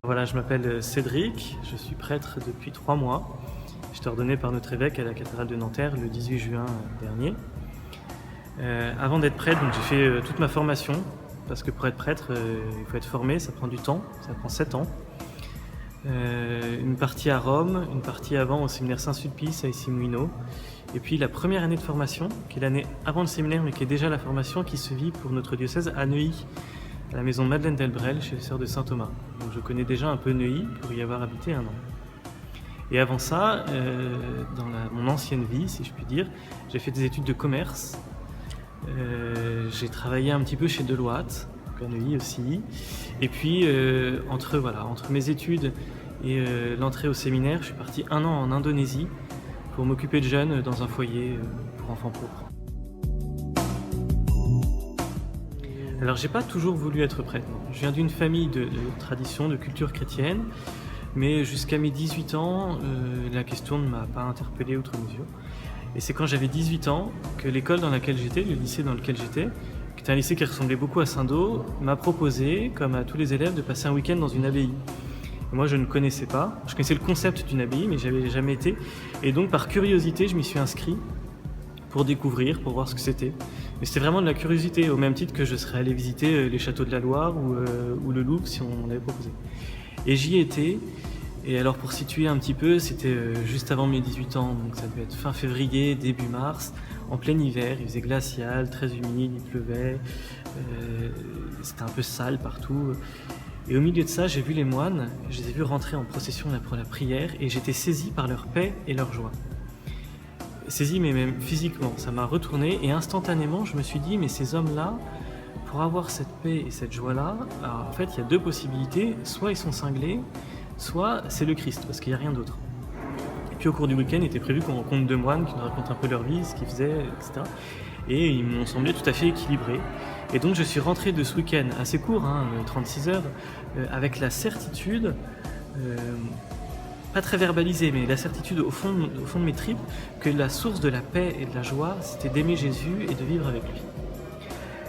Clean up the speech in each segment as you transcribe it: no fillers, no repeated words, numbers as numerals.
Voilà, je m'appelle Cédric, je suis prêtre depuis 3 mois. J'étais ordonné par notre évêque à la cathédrale de Nanterre le 18 juin dernier. Avant d'être prêtre, donc, j'ai fait toute ma formation, parce que pour être prêtre, il faut être formé, ça prend du temps, ça prend 7 ans. Une partie à Rome, une partie avant au séminaire Saint-Sulpice à Issy-Moulineaux. Et puis la première année de formation, qui est l'année avant le séminaire, mais qui est déjà la formation qui se vit pour notre diocèse à Neuilly, à la maison Madeleine d'Elbrel, chez les sœurs de Saint-Thomas. Donc je connais déjà un peu Neuilly pour y avoir habité 1 an. Et avant ça, dans mon ancienne vie, si je puis dire, j'ai fait des études de commerce. J'ai travaillé un petit peu chez Deloitte, à Neuilly aussi. Et puis, entre mes études et l'entrée au séminaire, je suis parti 1 an en Indonésie pour m'occuper de jeunes dans un foyer pour enfants pauvres. Alors, j'ai pas toujours voulu être prêtre. Je viens d'une famille de tradition, de culture chrétienne, mais jusqu'à mes 18 ans, la question ne m'a pas interpellé outre mesure. Et c'est quand j'avais 18 ans que l'école dans laquelle j'étais, le lycée dans lequel j'étais, qui était un lycée qui ressemblait beaucoup à Saint-Do, m'a proposé, comme à tous les élèves, de passer un week-end dans une abbaye. Et moi, je ne connaissais pas. Je connaissais le concept d'une abbaye, mais j'avais jamais été. Et donc, par curiosité, je m'y suis inscrit pour découvrir, pour voir ce que c'était. Mais c'était vraiment de la curiosité, au même titre que je serais allé visiter les châteaux de la Loire ou le Louvre si on l'avait proposé. Et j'y étais. Et alors, pour situer un petit peu, c'était juste avant mes 18 ans, donc ça devait être fin février, début mars, en plein hiver, il faisait glacial, très humide, il pleuvait, c'était un peu sale partout. Et au milieu de ça, j'ai vu les moines, je les ai vus rentrer en procession pour la prière, et j'étais saisi par leur paix et leur joie. Saisi, mais même physiquement, ça m'a retourné, et instantanément, je me suis dit, mais ces hommes-là, pour avoir cette paix et cette joie-là, alors, en fait, il y a 2 possibilités, soit ils sont cinglés, soit c'est le Christ, parce qu'il n'y a rien d'autre. Et puis au cours du week-end, il était prévu qu'on rencontre 2 moines qui nous racontent un peu leur vie, ce qu'ils faisaient, etc. Et ils m'ont semblé tout à fait équilibrés. Et donc je suis rentré de ce week-end, assez court, 36 heures, avec la certitude, pas très verbalisée, mais la certitude au fond de mes tripes, que la source de la paix et de la joie, c'était d'aimer Jésus et de vivre avec lui.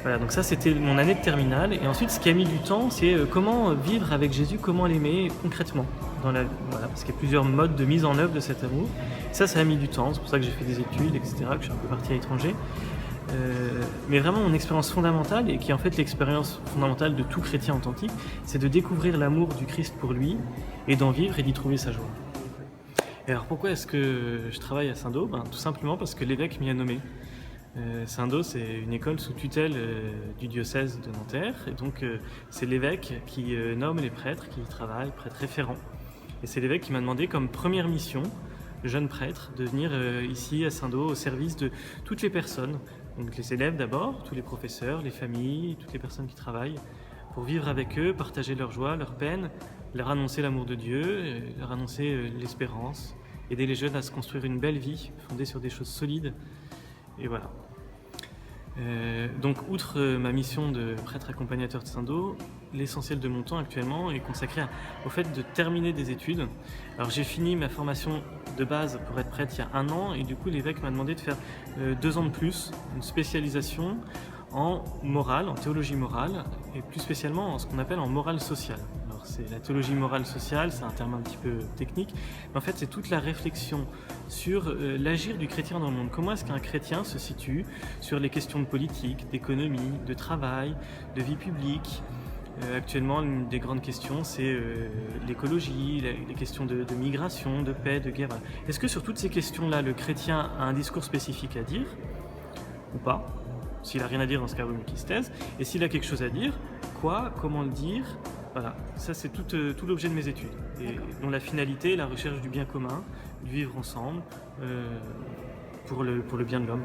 Voilà, donc ça c'était mon année de terminale. Et ensuite, ce qui a mis du temps, c'est comment vivre avec Jésus, comment l'aimer concrètement. Parce qu'il y a plusieurs modes de mise en œuvre de cet amour. Ça a mis du temps, c'est pour ça que j'ai fait des études, etc., que je suis un peu parti à l'étranger. Mais vraiment, mon expérience fondamentale, et qui est en fait l'expérience fondamentale de tout chrétien authentique, c'est de découvrir l'amour du Christ pour lui, et d'en vivre et d'y trouver sa joie. Et alors pourquoi est-ce que je travaille à Saint-Do ? Tout simplement parce que l'évêque m'y a nommé. Saint-Do, c'est une école sous tutelle du diocèse de Nanterre, et donc c'est l'évêque qui nomme les prêtres qui y travaillent, prêtres référents. Et c'est l'évêque qui m'a demandé comme première mission, jeune prêtre, de venir ici à Saint-Do au service de toutes les personnes, donc les élèves d'abord, tous les professeurs, les familles, toutes les personnes qui travaillent, pour vivre avec eux, partager leur joie, leur peine, leur annoncer l'amour de Dieu, leur annoncer l'espérance, aider les jeunes à se construire une belle vie fondée sur des choses solides. Et voilà. Donc, outre ma mission de prêtre accompagnateur de Saint-Do, l'essentiel de mon temps actuellement est consacré au fait de terminer des études. Alors, j'ai fini ma formation de base pour être prêtre il y a 1 an, et du coup, l'évêque m'a demandé de faire 2 ans de plus, une spécialisation en morale, en théologie morale, et plus spécialement en ce qu'on appelle en morale sociale. Alors, c'est la théologie morale sociale, c'est un terme un petit peu technique, mais en fait, c'est toute la réflexion sur l'agir du chrétien dans le monde. Comment est-ce qu'un chrétien se situe sur les questions de politique, d'économie, de travail, de vie publique. Actuellement, l'une des grandes questions, c'est l'écologie, les questions de migration, de paix, de guerre. Est-ce que sur toutes ces questions-là, le chrétien a un discours spécifique à dire ou pas ? S'il n'a rien à dire, dans ce cas, il vaut mieux qu'il se taise. Et s'il a quelque chose à dire, quoi, comment le dire ? Voilà, ça c'est tout l'objet de mes études, et dont la finalité est la recherche du bien commun, du vivre ensemble, pour le bien de l'homme.